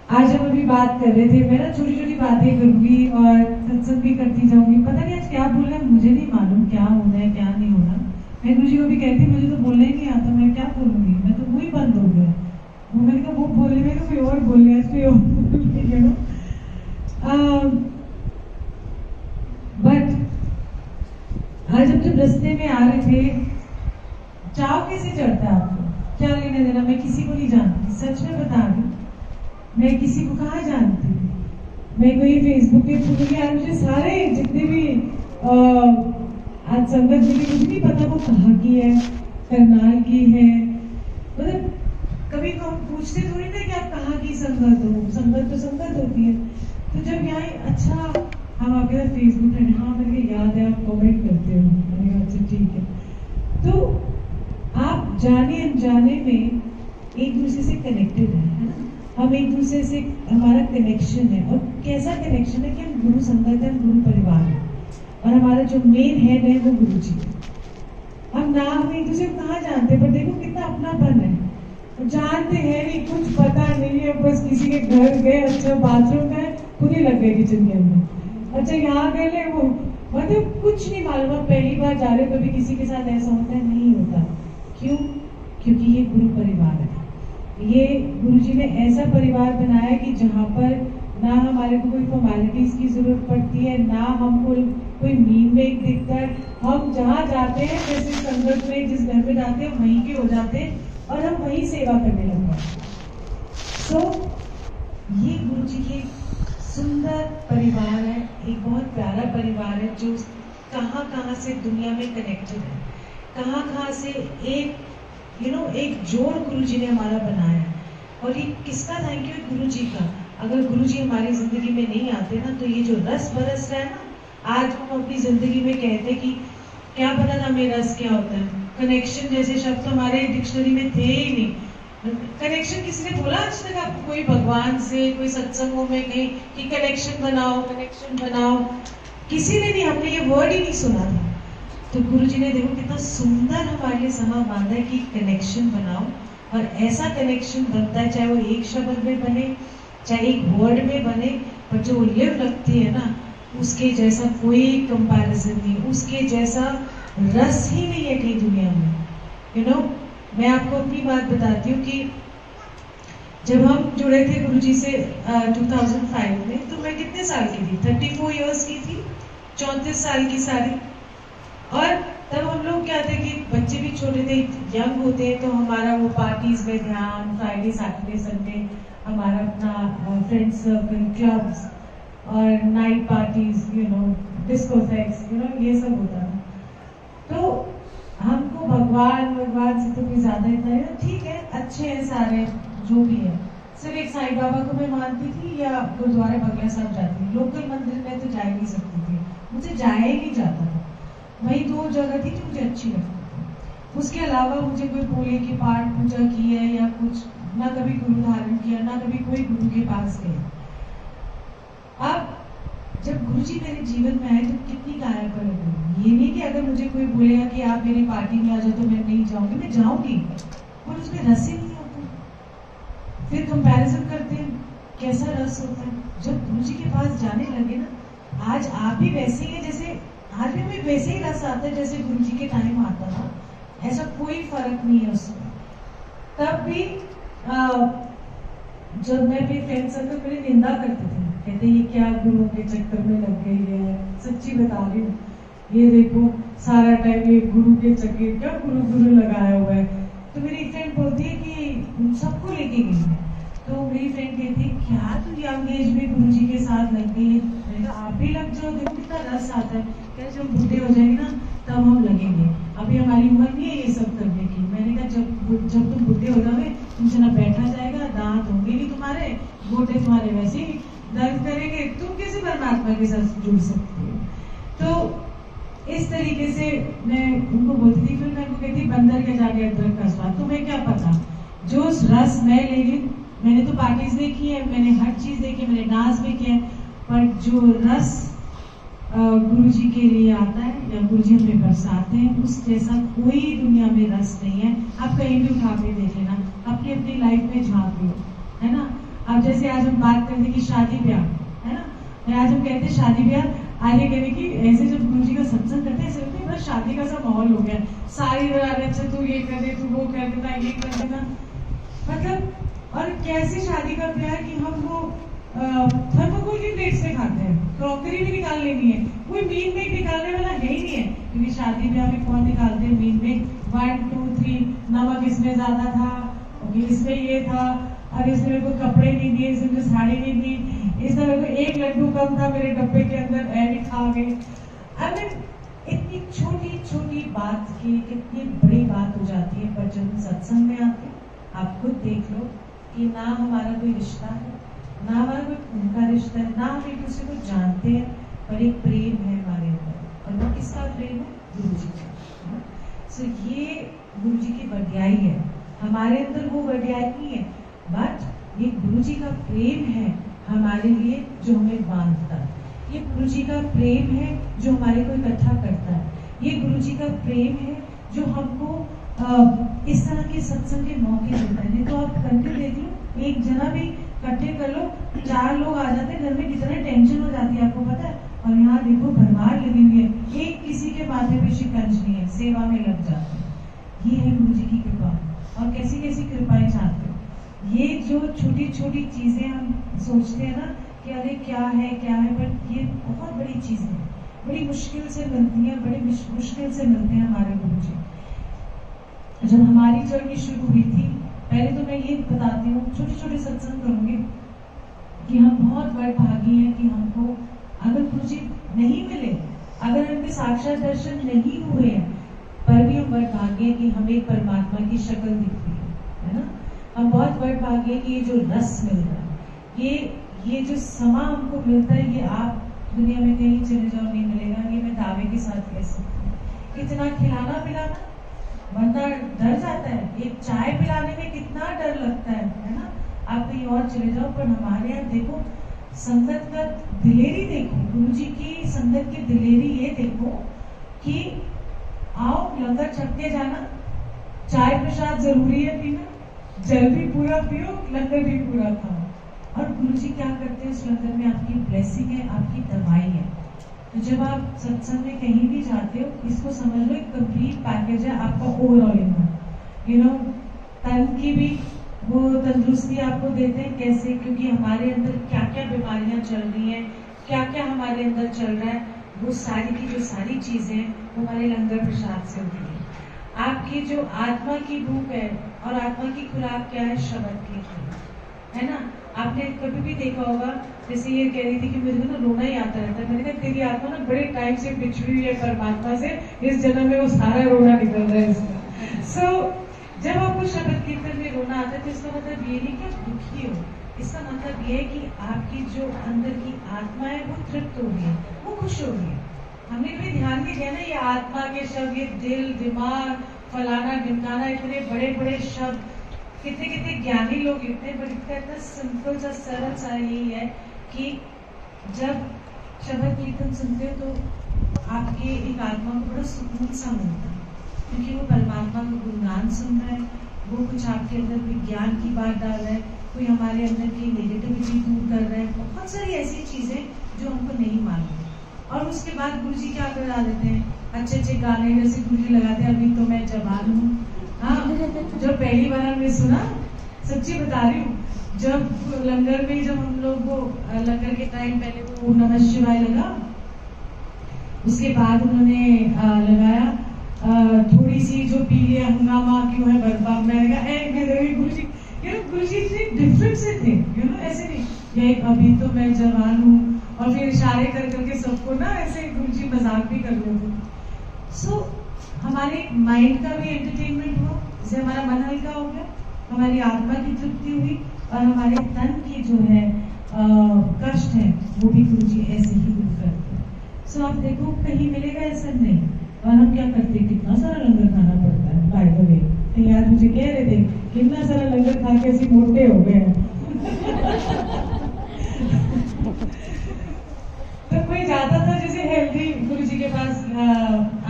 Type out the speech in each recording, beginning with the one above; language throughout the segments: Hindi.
आज हम अभी बात कर रहे थे, मैं ना छोटी छोटी बातें करूंगी और सत्संग भी करती जाऊंगी। पता नहीं आज क्या बोलना है, मुझे नहीं मालूम क्या होना है क्या नहीं होना। मैं गुरु जी को भी कहती मुझे तो बोलना ही नहीं आता, मैं क्या बोलूंगी, मैं तो मुंह ही बंद हो गया। वो मैंने कहा वो बोले, मैं कोई और बोल रहा है, और यू नो। बट आज हम जब रास्ते में आ रहे थे, चाव कैसे चढ़ता है आपको, क्या लेना देना, मैं किसी को नहीं जानती, सच में बता रही हूँ। मैं किसी को कहाँ जानती हूँ, मैं कोई फेसबुक पे पूरी यार, मुझे सारे जितने भी आज संगत मिली, मुझे नहीं पता वो कहाँ की है, करनाल की है। मतलब कभी को हम पूछते थोड़ी ना कि आप कहाँ की संगत हो, संगत तो संगत होती है। तो जब यहाँ अच्छा हम आपके साथ फेसबुक है, हाँ मेरे याद है आप कमेंट करते हो, मैंने कहा अच्छा ठीक है। तो आप जाने अनजाने में एक दूसरे से कनेक्टेड है ना। हम एक दूसरे से, हमारा कनेक्शन है, और कैसा कनेक्शन है कि हम गुरु संगत है, हम गुरु परिवार है, और हमारा जो मेन हेड है वो गुरु जी है। हम एक दूसरे को कहाँ जानते, पर देखो कितना अपनापन है। जानते हैं नहीं, कुछ पता नहीं है, बस किसी के घर गए, अच्छा बाथरूम गए, खुद ही लग गए किचन के अंदर, अच्छा यहाँ गए ले वो, मतलब कुछ नहीं मालूम। आप पहली बार जा रहे हो, कभी किसी के साथ ऐसा होता है, नहीं होता। क्यों? क्योंकि ये गुरु परिवार है। ये गुरु जी ने ऐसा परिवार बनाया कि जहाँ पर ना हमारे को कोई फॉर्मेलिटीज की जरूरत पड़ती है, ना हमको कोई मीन में दिखता है। हम जहाँ जाते हैं, जैसे संगत में जिस घर में जाते हैं वहीं के हो जाते हैं, और हम वहीं सेवा करने लगते हैं। सो ये गुरु जी की सुंदर परिवार है, एक बहुत प्यारा परिवार है, जो कहाँ कहाँ से दुनिया में कनेक्टेड है, कहाँ कहाँ से एक एक जोड़ गुरु जी ने हमारा बनाया है। और ये किसका थैंक यू है? गुरु जी का। अगर गुरु जी हमारी जिंदगी में नहीं आते ना, तो ये जो रस बरस रहा है ना, आज हम अपनी जिंदगी में कहते कि क्या पता था हमें रस क्या होता है। कनेक्शन जैसे शब्द तो हमारे डिक्शनरी में थे ही नहीं। कनेक्शन किसी ने बोला आज तक आपको, कोई भगवान से, कोई सत्संगों में कहीं कि कनेक्शन बनाओ, कनेक्शन बनाओ? किसी ने नहीं, हमने ये वर्ड ही नहीं सुना था। तो गुरु जी ने देखो कितना सुंदर हमारे लिए समा बांधा है कि कनेक्शन बनाओ, और ऐसा कनेक्शन बनता है, चाहे वो एक शब्द में बने, चाहे एक वर्ड में बने, पर जो लिव लगती है ना, उसके जैसा कोई कंपैरिजन नहीं, उसके जैसा रस ही नहीं है कहीं दुनिया में। मैं आपको अपनी बात बताती हूँ कि जब हम जुड़े थे गुरु जी से 2005 में, तो मैं कितने साल की थी? 34 इयर्स की थी, 34 साल की सारी। और तब हम लोग क्या थे कि बच्चे भी छोटे थे, यंग होते हैं, तो हमारा वो पार्टीज में ध्यान, फ्राइडे सैटरडे संडे हमारा अपना फ्रेंड सर्कल, क्लब्स और नाइट पार्टीज, डिस्कोथेक्स, ये सब होता है। तो हमको भगवान से तो कोई ज्यादा इतना है, ठीक है, अच्छे हैं सारे जो भी है। सिर्फ एक साईं बाबा को मैं मानती थी, या गुरुद्वारे बगला साहब जाती थी, लोकल मंदिर में तो जा ही नहीं सकती थी, मुझे जाया ही नहीं जाता था। वही 2 जगह थी जो मुझे अच्छी लगती थी। उसके अलावा मुझे कोई बोले कि पाठ पूजा की है या कुछ, ना कभी गुरु धारण किया, ना कभी कोई गुरु के पास गए। अब जब गुरु जी मेरे जीवन में आए तो कितनी काया पलट हुई। ये नहीं कि अगर मुझे कोई बोलेगा कि आप मेरी पार्टी में आ जाओ तो मैं नहीं जाऊंगी, मैं जाऊंगी, पर उसमें रस ही नहीं होता। फिर कंपैरिजन करते हैं कैसा रस होता है। जब गुरु जी के पास जाने लगे ना, आज आप भी वैसे ही है, जैसे आज भी हमें वैसे ही रस आता है जैसे गुरु जी के टाइम आता था, ऐसा कोई फर्क नहीं है उसमें। तब भी जब मैं अपने फ्रेंड सर्कल मेरी निंदा करते थे, कहते ये क्या गुरुओं के चक्कर में लग गई है, सच्ची बता रही हूँ, ये देखो सारा टाइम ये गुरु के चक्कर, क्या गुरु गुरु लगाया हुआ है। तो मेरी फ्रेंड बोलती है कि सबको लेके गई है। तो मेरी फ्रेंड कहती है क्या तू यंग एज में गुरु जी के साथ लग गई है? मैंने कहा आप भी लग जाओ, देखो कितना रस आता है। क्या जब बूढ़े हो जाएंगे ना तब हम लगेंगे, अभी हमारी उम्र नहीं है ये सब करने की। मैंने कहा जब तुम बूढ़े हो जाओगे, तुमसे ना बैठा जाएगा, दांत होंगे नहीं तुम्हारे, गोटे तुम्हारे वैसे ही दर्द करेंगे, तुम कैसे परमात्मा के साथ जुड़ सकते हो? तो इस तरीके से मैं उनको बोलती थी। फिर मैं उनको कहती बंदर के जाके अदरक का स्वाद, तुम्हें क्या पता, जो रस मैं ले ली, मैंने तो पार्टीज देखी है, मैंने हर चीज देखी है, मैंने डांस भी किया है, पर जो रस गुरु जी के लिए आता है या गुरु जी हमें बरसाते हैं, उस जैसा कोई दुनिया में रस नहीं है। आप कहीं भी उठा के देख लेना, अपनी अपनी लाइफ में झांक लो, है ना। अब जैसे आज हम बात करते कि शादी ब्याह है ना, आज हम कहते हैं शादी ब्याह, आज ये कहने की ऐसे जब गुरु जी का सत्संग करते हैं ऐसे लगता है बस शादी का सा माहौल हो गया, सारी रात अच्छा तू ये कर दे, तू वो कर देना, ये कर देना, मतलब और कैसी शादी का ब्याह कि हम वो थर्मोकोल की प्लेट से खाते हैं, क्रॉकरी भी निकाल लेनी है, कोई मीन में निकालने वाला है ही नहीं है, क्योंकि शादी ब्याह में कौन निकालते हैं मीन में 1 2 3 नमक इसमें ज्यादा था, इसमें ये था, और इसने मेरे को कपड़े नहीं दिए, इसने मुझे साड़ी नहीं दी, इसने मेरे को 1 लड्डू कम था मेरे डब्बे के अंदर, ऐडी खा गई। अब इतनी छोटी छोटी बात की कितनी बड़ी बात हो जाती है, पर जब सत्संग में आते आप खुद देख लो कि ना हमारा कोई रिश्ता है, ना हमारा कोई खून का रिश्ता है, ना हम एक दूसरे को जानते हैं, पर एक प्रेम है हमारे अंदर, और वो किसका प्रेम है? गुरु जी का। सो ये गुरु जी की बढ़ियाई है, हमारे अंदर वो बढ़ियाई नहीं है, बट ये गुरु जी का प्रेम है हमारे लिए जो हमें बांधता है, ये गुरु जी का प्रेम है जो हमारे को इकट्ठा करता है, ये गुरु जी का प्रेम है जो हमको इस तरह के सत्संग के मौके देता है। नहीं तो आप करके देख लो, एक जना भी इकट्ठे कर लो, 4 लोग आ जाते हैं, घर में कितने टेंशन हो जाती है आपको पता है, और यहाँ देखो भरमार लगी हुई है, एक किसी के माथे पे शिकंज नहीं है, सेवा में लग जाते हैं। ये है गुरु जी की कृपा, और कैसी कैसी कृपाएं चाहते हो। ये जो छोटी छोटी चीजें हम सोचते हैं ना कि अरे क्या है, बट ये बहुत बड़ी चीजें हैं, बड़ी मुश्किल से मिलती हैं, बड़ी मुश्किल से मिलते हैं हमारे गुरु जी। जब हमारी जर्नी शुरू हुई थी, पहले तो मैं ये बताती हूँ, छोटे छोटे सत्संग करूंगी कि हम बहुत बड़े भागी हैं कि हमको अगर गुरु जी नहीं मिले, अगर हमें साक्षात दर्शन नहीं हुए हैं, पर भी हम बड़े भागे हैं कि हमें परमात्मा की शक्ल दिखती है ना। हम बहुत बड़े भागे हैं कि ये जो रस मिल रहा है, ये जो समा हमको मिलता है, ये आप दुनिया में कहीं चले जाओ नहीं मिलेगा, ये मैं दावे के साथ कह सकती हूँ। इतना खिलाना पिलाना बंदा डर जाता है, एक चाय पिलाने में कितना डर लगता है ना, आप कहीं और चले जाओ, पर हमारे यहाँ देखो संगत का दिलेरी, देखो गुरु जी की संगत की दिलेरी, ये देखो कि आओ लंगर छकते जाना, चाय प्रसाद जरूरी है पीना, जल भी पूरा पियो, लंगर भी पूरा खाओ, और गुरु जी क्या करते हैं उस लंगर में, आपकी ब्लेसिंग है, आपकी दवाई है। तो जब आप सत्संग में कहीं भी जाते हो, इसको समझ लो एक कंप्लीट पैकेज है आपका ओवरऑल इन, यू नो, तन की भी वो तंदुरुस्ती आपको देते हैं, कैसे, क्योंकि हमारे अंदर क्या क्या बीमारियां चल रही हैं, क्या क्या हमारे अंदर चल रहा है, वो सारी की जो सारी चीजें वो हमारे लंगर प्रसाद से होती है। आपकी जो आत्मा की भूख है और आत्मा की खुराक क्या है, शब्द की है ना। आपने कभी भी देखा होगा, जैसे ये कह रही थी कि मुझे ना रोना ही आता रहता है, मैंने कहा तेरी आत्मा ना बड़े टाइम से बिछड़ी हुई है परमात्मा से, इस जन्म में वो सारा रोना निकल रहा है इसका। सो जब आपको शब्द कीर्तन में रोना आता है तो इसका मतलब ये नहीं कि आप दुखी हो, इसका मतलब ये है कि आपकी जो अंदर की आत्मा है वो तृप्त हो गई है, वो खुश हो गई है। हमने कभी ध्यान नहीं दिया ना, ये आत्मा के शब्द, ये दिल दिमाग फलाना ढिमकाना, इतने बड़े बड़े शब्द, कितने कितने ज्ञानी लोग लिखते हैं, बट इतना सिंपल सा सरल सा यही है कि जब शब्द कीर्तन सुनते हो तो आपके एक आत्मा को बड़ा सुकून सा मिलता है, क्योंकि वो परमात्मा को गुणगान सुन रहा है, वो कुछ आपके अंदर विज्ञान की बात डाल रहा है, कोई हमारे अंदर की नेगेटिविटी दूर कर रहा है, बहुत सारी ऐसी चीजें जो हमको नहीं मालूम। और उसके बाद गुरु जी क्या करा देते हैं, अच्छे अच्छे गाने जैसे गुरु जी लगाते हैं, अभी तो मैं जवान हूँ, हाँ, जो पहली बार हमने सुना, सच्ची बता रही हूँ, जब लंगर में जब हम लोग वो लंगर के टाइम पहले वो नमः शिवाय लगा, उसके बाद उन्होंने लगाया थोड़ी सी जो पीले हंगामा क्यों है बर्बाद, मैंने कहा गुरु जी, गुरु जी इतने डिफरेंट से थे, ऐसे नहीं ये अभी तो मैं जवान हूँ, और फिर इशारे कर करके सबको ना ऐसे गुरु जी मजाक भी कर लेते। सो हमारे माइंड का भी एंटरटेनमेंट हुआ, जिससे हमारा मन हल्का हो गया, हमारी आत्मा की तृप्ति हुई, और हमारे तन की जो है कष्ट है वो भी गुरु जी ऐसे ही दूर करते हैं। सो आप देखो कहीं मिलेगा ऐसा नहीं, और हम क्या करते हैं, कितना सारा लंगर खाना पड़ता है। बाय द वे कहीं आज मुझे कह रहे थे कितना सारा लंगर खा के ऐसे मोटे हो गए हैं तो कोई जाता था जैसे हेल्दी गुरु जी के पास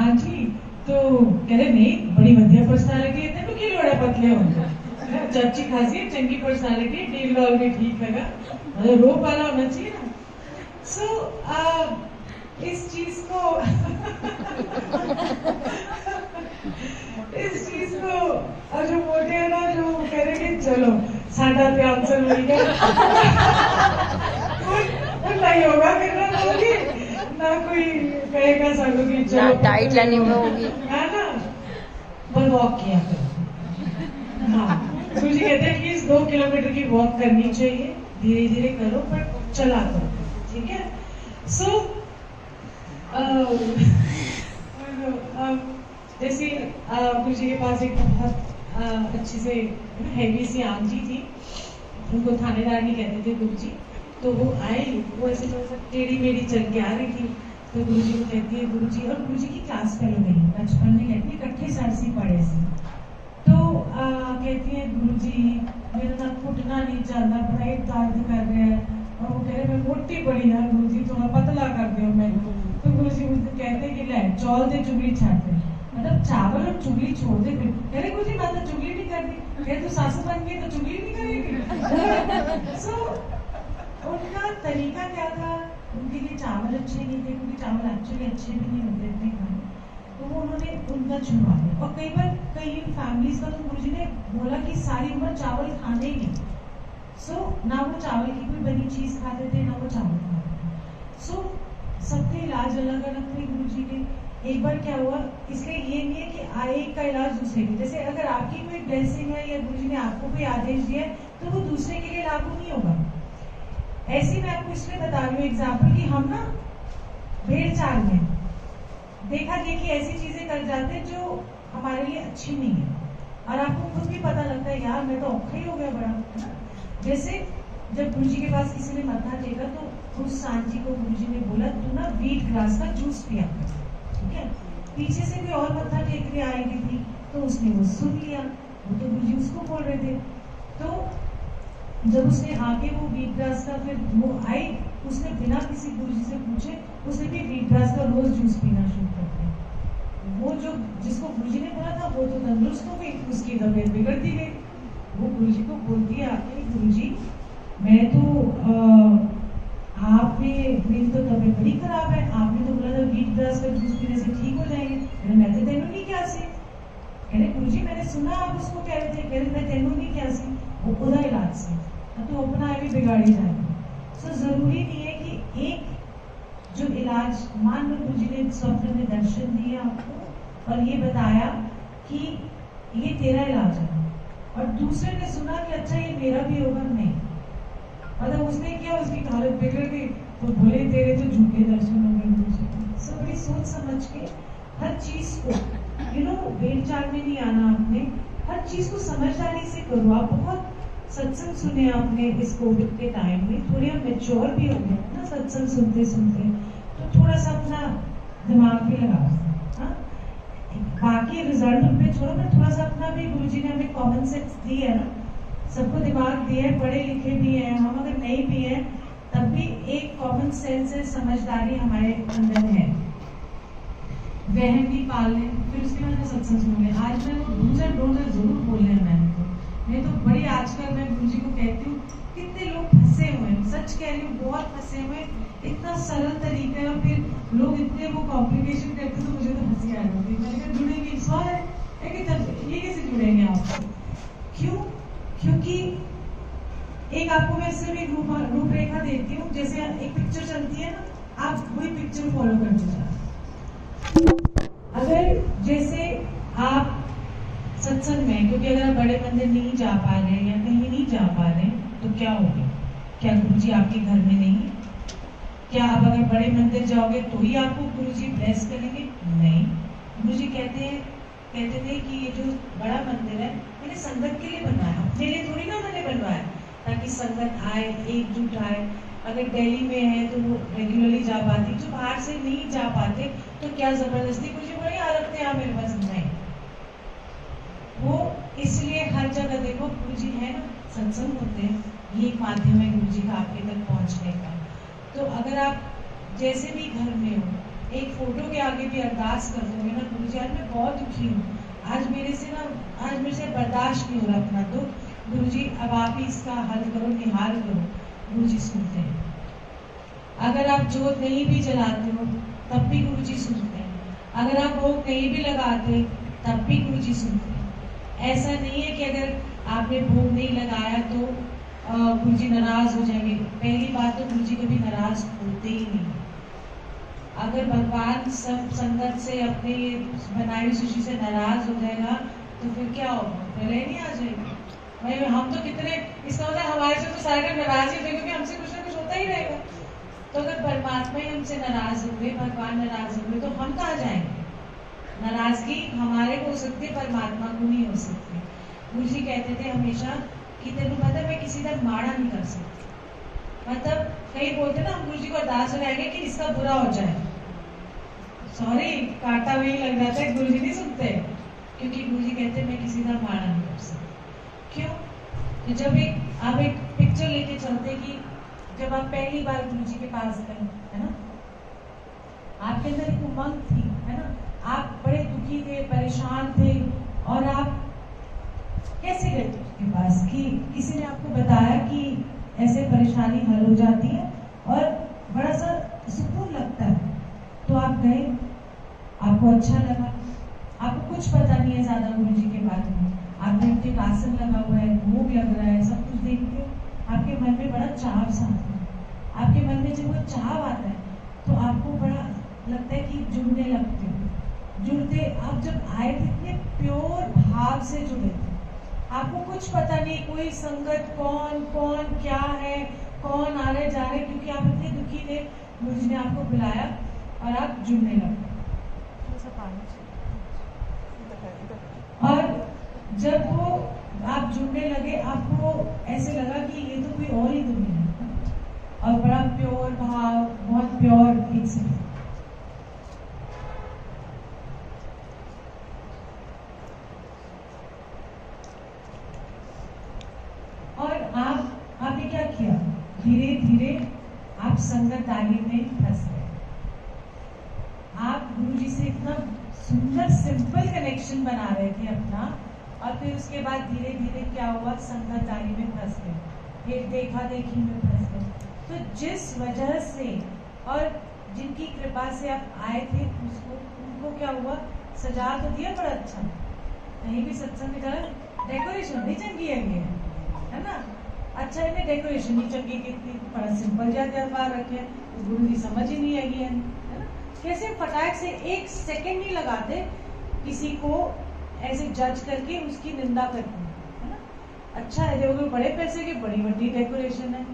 आंटी, तो कह रहे नहीं बड़ी बढ़िया पर्सनालिटी है, तेन की लोड़ है पतले हो, अच्छा अच्छी खासी है, चंगी पर्सनालिटी, डील डॉल भी ठीक लगा, रोप वाला होना चाहिए ना। सो इस चीज को इस चीज को और जो मोटे है ना, जो करेंगे चलो साढ़ा पे आंसर मिल गया ना योगा करना होगी ना कोई कहेगा सालों की चलो डाइट लेनी होगी, है ना, बस वॉक किया करो। हाँ, गुरु जी कहते हैं कि 2 किलोमीटर की वॉक करनी चाहिए, धीरे धीरे करो पर चला करो, ठीक है। सो जैसे गुरु जी के पास एक बहुत अच्छी से हैवी सी आंटी थी, उनको थानेदारनी कहते थे गुरु जी। तो वो आए, वो ऐसे टेढ़ी मेढ़ी चल के आ रही थी, तो गुरु जी को कहती है, गुरु जी, और गुरु जी की क्लास फेलो नहीं, बचपन में कहती है इकट्ठे सारसी पढ़े से। तो कहती है गुरु जी मेरा ना घुटना नहीं चलता, बड़ा दर्द कर रहा है, और वो कह रहे मैं मोटी बड़ी ना गुरु जी, थोड़ा पतला कर दो मैंने। तो गुरु जी मुझे कहते कि ले चौल दे चुगली छाड़ दे, मतलब चावल और चुगली छोड़ दे। कह रहे गुरु जी मैं तो चुगली नहीं करती, कह तू सासू बन गई तो चुगली नहीं करेगी। सो उनका तरीका क्या था, उनके लिए चावल अच्छे नहीं थे, क्योंकि चावल एक्चुअली अच्छे भी नहीं होते इतने खाने, तो वो उन्होंने उनका छुड़वा दिया। और कई बार कई फैमिलीज का तो गुरुजी ने बोला कि सारी उम्र चावल खाने ही नहीं। सो ना वो चावल की कोई बनी चीज खाते थे, ना वो चावल खाते थे। सो सबके इलाज अलग अलग थे गुरुजी के। एक बार क्या हुआ, इसलिए ये नहीं है कि एक का इलाज दूसरे के, जैसे अगर आपकी कोई ब्लेसिंग है या गुरुजी ने आपको कोई आदेश दिया है तो वो दूसरे के लिए लागू नहीं होगा। ऐसे मैं आपको इसलिए बता रही हूँ एग्जाम्पल कि हम ना भेड़ चाल में देखा देखी ऐसी चीजें कर जाते हैं जो हमारे लिए अच्छी नहीं है, और आपको खुद भी पता लगता है यार मैं तो औखा ही हो गया बड़ा, है ना। जैसे जब गुरुजी के पास किसी ने मत्था टेका तो उस सांची को गुरुजी ने बोला तू ना व्हीट ग्रास का जूस पिया कर, ठीक है। पीछे से कोई और मत्था टेक के आई थी तो उसने वो सुन लिया, वो तो गुरुजी उसको बोल रहे थे। तो जब उसने आके वो व्हीट ग्रास का फिर वो आई, उसने बिना किसी गुरुजी से पूछे उसने भी व्हीट ग्रास का रोज जूस पीना शुरू कर दिया। वो जो जिसको गुरुजी ने बोला था वो तो तंदुरुस्त हो गई, उसकी तबीयत बिगड़ती गई। वो गुरुजी को बोलती है आके गुरुजी मैं तो आपने मेरी तो तबीयत बड़ी खराब है, आपने तो बोला था व्हीट ग्रास का जूस पीने से ठीक हो जाएंगे, मैं तो तेनू नहीं क्या सी। कह रहे गुरुजी मैंने सुना आप उसको कह रहे थे, कह रहे मैं तेनू नहीं क्या सी, वो खुदा इलाज से तो अपना भी बिगाड़ी जाएगा। सो जरूरी नहीं है कि एक जो इलाज, मान लो गुरुजी ने स्वप्न में दर्शन दिया आपको और ये बताया कि ये तेरा इलाज है, और दूसरे ने सुना कि अच्छा ये मेरा भी होगा, नहीं, मतलब उसने क्या उसकी हालत बिगड़ गई तो बोले तेरे तो झूठे दर्शन हो गए गुरुजी। सो बड़ी सोच समझ के हर चीज को भेड़ चाल में नहीं आना, आपने हर चीज को समझदारी से करो। आप बहुत सत्संग सुने आपने इस कोविड के टाइम में, थोड़े हम मेच्योर भी हो गए ना सत्संग सुनते सुनते, तो थोड़ा सा अपना दिमाग भी लगाओ। हाँ, बाकी रिजल्ट उन पे छोड़ो, मैं थोड़ा सा अपना भी, गुरुजी ने हमें कॉमन सेंस दी है ना, सबको दिमाग दिया है, पढ़े लिखे भी हैं हम, अगर नहीं भी है तब भी एक कॉमन सेंस है, समझदारी हमारे अंदर है, वह भी पाल लें। फिर उसके बाद सत्संग सुनोगे। आज मैं डूजर डोनर जरूर बोलने हैं मैं तो बड़ी आजकल मैं गुरुजी को कहती हूँ कितने लोग फंसे हुए हैं, सच कह रही हूँ बहुत फंसे हुए हैं, इतना सरल तरीका है और फिर लोग इतने वो कॉम्प्लिकेशन करते तो मुझे तो हंसी आ जाती है। मैंने कहा जुड़ेंगे सवाल है कि ये कैसे जुड़ेंगे आप, क्यों? क्योंकि एक आपको मैं इससे भी रूपरेखा देती हूँ, जैसे एक पिक्चर चलती है ना, आप वही पिक्चर फॉलो करते जाओ। अगर जैसे आप सत्संग में, क्योंकि अगर आप बड़े मंदिर नहीं जा पा रहे या कहीं नहीं जा पा रहे तो क्या होगा? क्या गुरुजी आपके घर में नहीं है? क्या आप अगर बड़े मंदिर जाओगे तो ही आपको गुरुजी ब्लेस करेंगे? नहीं। गुरुजी कहते थे कि ये जो बड़ा मंदिर है मैंने संगत के लिए बनवाया, अपने लिए थोड़ी ना मैंने बनवाया, ताकि संगत आए, एकजुट आए। अगर दिल्ली में है तो वो रेगुलरली जा पाती, जो बाहर से नहीं जा पाते तो क्या जबरदस्ती गुरुजी बड़ी आ रखते हैं मेरे पास? नहीं। वो इसलिए हर जगह देखो गुरुजी है ना, सत्संग होते हैं, ये एक माध्यम है गुरुजी का आपके तक पहुंचने का। तो अगर आप जैसे भी घर में हो, एक फोटो के आगे भी अरदास कर दोगे ना, गुरुजी आज मैं बहुत दुखी हूँ, आज मेरे से बर्दाश्त नहीं हो रहा अपना दुख, गुरुजी अब आप ही इसका हल करो, निहाल करो। गुरुजी सुनते हैं। अगर आप जोत नहीं भी जलाते हो तब भी गुरुजी सुनते हैं। अगर आप भोग नहीं भी लगाते तब भी गुरुजी सुनते हैं। ऐसा नहीं है कि अगर आपने भोग नहीं लगाया तो गुरुजी नाराज हो जाएंगे। पहली बात तो गुरुजी कभी नाराज होते ही नहीं। अगर भगवान सब संगत से अपने बनाई हुई सूची से नाराज हो जाएगा तो फिर क्या होगा? प्रलय नहीं आ जाएगी भाई। हम तो कितने, इसका मतलब हमारे से तो सारे नाराज ही थे, क्योंकि हमसे कुछ ना कुछ होता ही रहेगा। तो अगर परमात्मा ही हमसे नाराज हुए, भगवान नाराज हुए, तो हम कहाँ जाएंगे? नाराजगी हमारे को हो सकती है, परमात्मा को नहीं हो सकती। गुरुजी कहते थे हमेशा कि तेरे को पता मैं किसी का माड़ा नहीं कर सकती। मतलब कई बोलते ना, हम गुरुजी को अरदास लगाएंगे कि इसका बुरा हो जाए। सॉरी, कांटा वही लग जाता है, गुरुजी नहीं सुनते, क्योंकि गुरुजी कहते मैं किसी का माड़ा नहीं कर सकती। क्यों? तो जब आप एक पिक्चर लेके चलते कि जब आप पहली बार गुरुजी के पास गए, है ना, आपके अंदर एक उमंग थी, है ना, आप बड़े दुखी थे, परेशान थे, और आप कैसे गए उसके पास? कि किसी ने आपको बताया कि ऐसे परेशानी हल हो जाती है और बड़ा सा सुकून लगता है, तो आप गए, आपको अच्छा लगा, आपको कुछ पता नहीं है ज्यादा गुरुजी के बारे में, आपने उनके आसन लगा हुआ है, भोग लग रहा है, सब कुछ देख के आपके मन में बड़ा चाव सा आता है। आपके मन में जब वो चाव आता है तो आपको बड़ा लगता है कि जुड़ने लगते हो। जुड़ते आप जब आए थे इतने प्योर भाव से जुड़े थे, आपको कुछ पता नहीं कोई संगत कौन कौन क्या है, कौन आ रहे जा रहे, क्योंकि आप इतने दुखी थे। गुरुजी ने आपको बुलाया और आप जुड़ने लगे। और जब वो आप जुड़ने लगे, आपको ऐसे लगा कि ये तो कोई और ही दुनिया है, और बड़ा प्योर भाव, बहुत प्योर एक। और आपने क्या किया? धीरे धीरे आप संगतदारी में फंस गए। आप गुरुजी से इतना सुंदर सिंपल कनेक्शन बना रहे थे अपना, और फिर उसके बाद धीरे धीरे क्या हुआ? संगतदारी में फंस गए, फिर देखा देखी में फंस गए। तो जिस वजह से और जिनकी कृपा से आप आए थे, उनको क्या हुआ? सजा तो दिया बड़ा अच्छा, कहीं भी सत्संग की तरह डेकोरेशन नहीं चंगी है ना, अच्छा इन्हें डेकोरेशन नहीं चंगी, कितनी बड़ा सिंपल ज्यादा रखे, गुरु जी समझ ही नहीं आएगी, है ना। कैसे फटाक से एक सेकंड नहीं लगाते किसी को ऐसे जज करके उसकी निंदा करते, है ना। अच्छा है जो बड़े पैसे की बड़ी बड़ी डेकोरेशन है।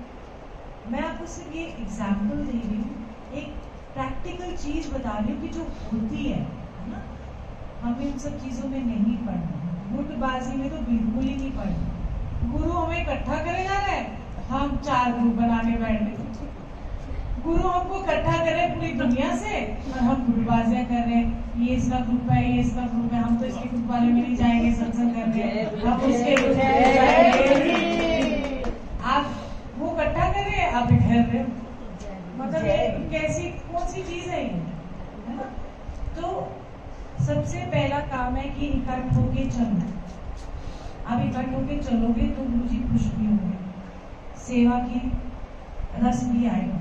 मैं आपको सिर्फ ये एग्जाम्पल दे रही हूँ, एक प्रैक्टिकल चीज बता रही हूँ कि जो होती है ना, हमें इन सब चीजों में नहीं पढ़ना, गुटबाजी में तो बिल्कुल ही नहीं पढ़ना। गुरु हमें इकट्ठा करे जा रहे हैं, हम 4 ग्रुप बनाने बैठे, गुरु हमको इकट्ठा करे पूरी दुनिया से और हम गुटबाजियां कर रहे हैं, ये इसका ग्रुप है, ये इसका ग्रुप है, हम तो इसके ग्रुप वाले में नहीं जाएंगे सत्संग करने, हम उसके ग्रुप में जाएंगे। आप वो इकट्ठा कर रहे हैं, आप इधर रहे, मतलब ये कैसी कौन सी चीज है ये, है ना। तो सबसे पहला काम है कि इकट्ठ होके चलना। आप इकट्ठ होके चलोगे तो गुरु जी खुश भी होंगे, सेवा की रस भी आएगा।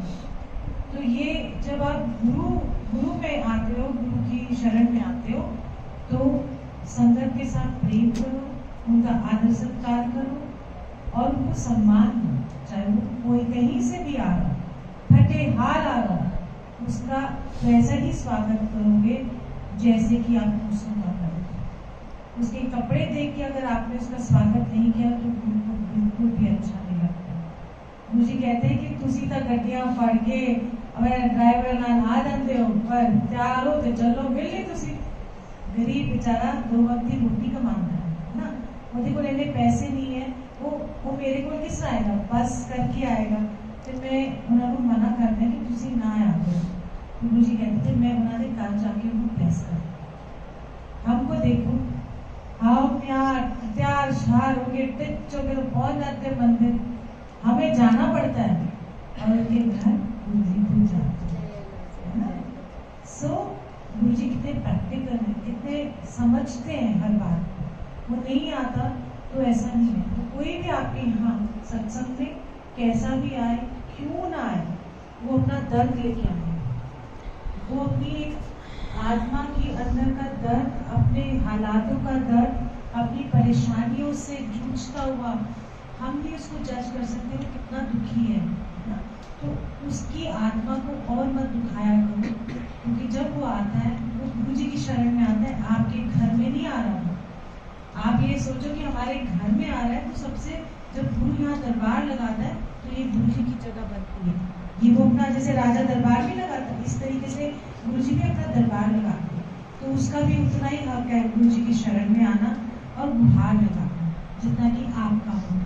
तो ये जब आप गुरु में आते हो, गुरु की शरण में आते हो, तो संगत के साथ प्रेम करो, उनका आदर सत्कार करो और उनको सम्मान दो। चाहे वो कोई कहीं से भी आ रहा, फटे हाल आ रहा, उसका वैसा ही स्वागत करोगे जैसे कि आप दूसरों का करोगे। उसके कपड़े देख के अगर आपने उसका स्वागत नहीं किया तो उनको बिल्कुल भी अच्छा नहीं लगता। मुझे कहते हैं कि तुसी तक गड्डियां फड़ के ड्राइवर ना नहा जाते हो, पर तैयार हो तो चलो मिले। तुसी गरीब बेचारा 2 वक्त की रोटी कमाता है ना, वो को लेने पैसे नहीं है, वो मेरे को किस आएगा, बस करके आएगा। फिर मैं उन्होंने मना कर दिया कि तुसी ना आया करो। गुरु जी कहते थे मैं उन्होंने घर जाके उनको प्रेस कर, हमको देखो हम यहाँ तैयार शार हो गए, टिच्चो के तो पहुंच जाते मंदिर, हमें जाना पड़ता है और उनके घर गुरु जी भूल जाते हैं ना। सो गुरु जी कितने प्रैक्टिकल हैं, कितने समझते हैं हर बात को। वो नहीं आता तो ऐसा नहीं है, कोई भी आपके यहाँ सत्संग में कैसा भी आए, क्यों ना आए, वो अपना दर्द लेके आए, वो अपनी एक आत्मा की अंदर का दर्द, अपने हालातों का दर्द, अपनी परेशानियों से जूझता हुआ, हम भी उसको जज कर सकते हैं कितना दुखी है ना। तो उसकी आत्मा को और मत दुखाया करो, क्योंकि जब वो आता है, वो गुरु जी की शरण में आता है, आपके घर में नहीं आ रहा हो। आप ये सोचो कि हमारे घर में आ रहा है, तो सबसे जब गुरु यहाँ दरबार लगाता है तो ये गुरु जी की जगह बनती है। ये वो अपना जैसे राजा दरबार भी लगाता है, इस तरीके से गुरु जी भी अपना दरबार लगाते हैं। तो उसका भी उतना ही हक है गुरु जी की शरण में आना और गुहार लगाना, जितना कि आपका हो।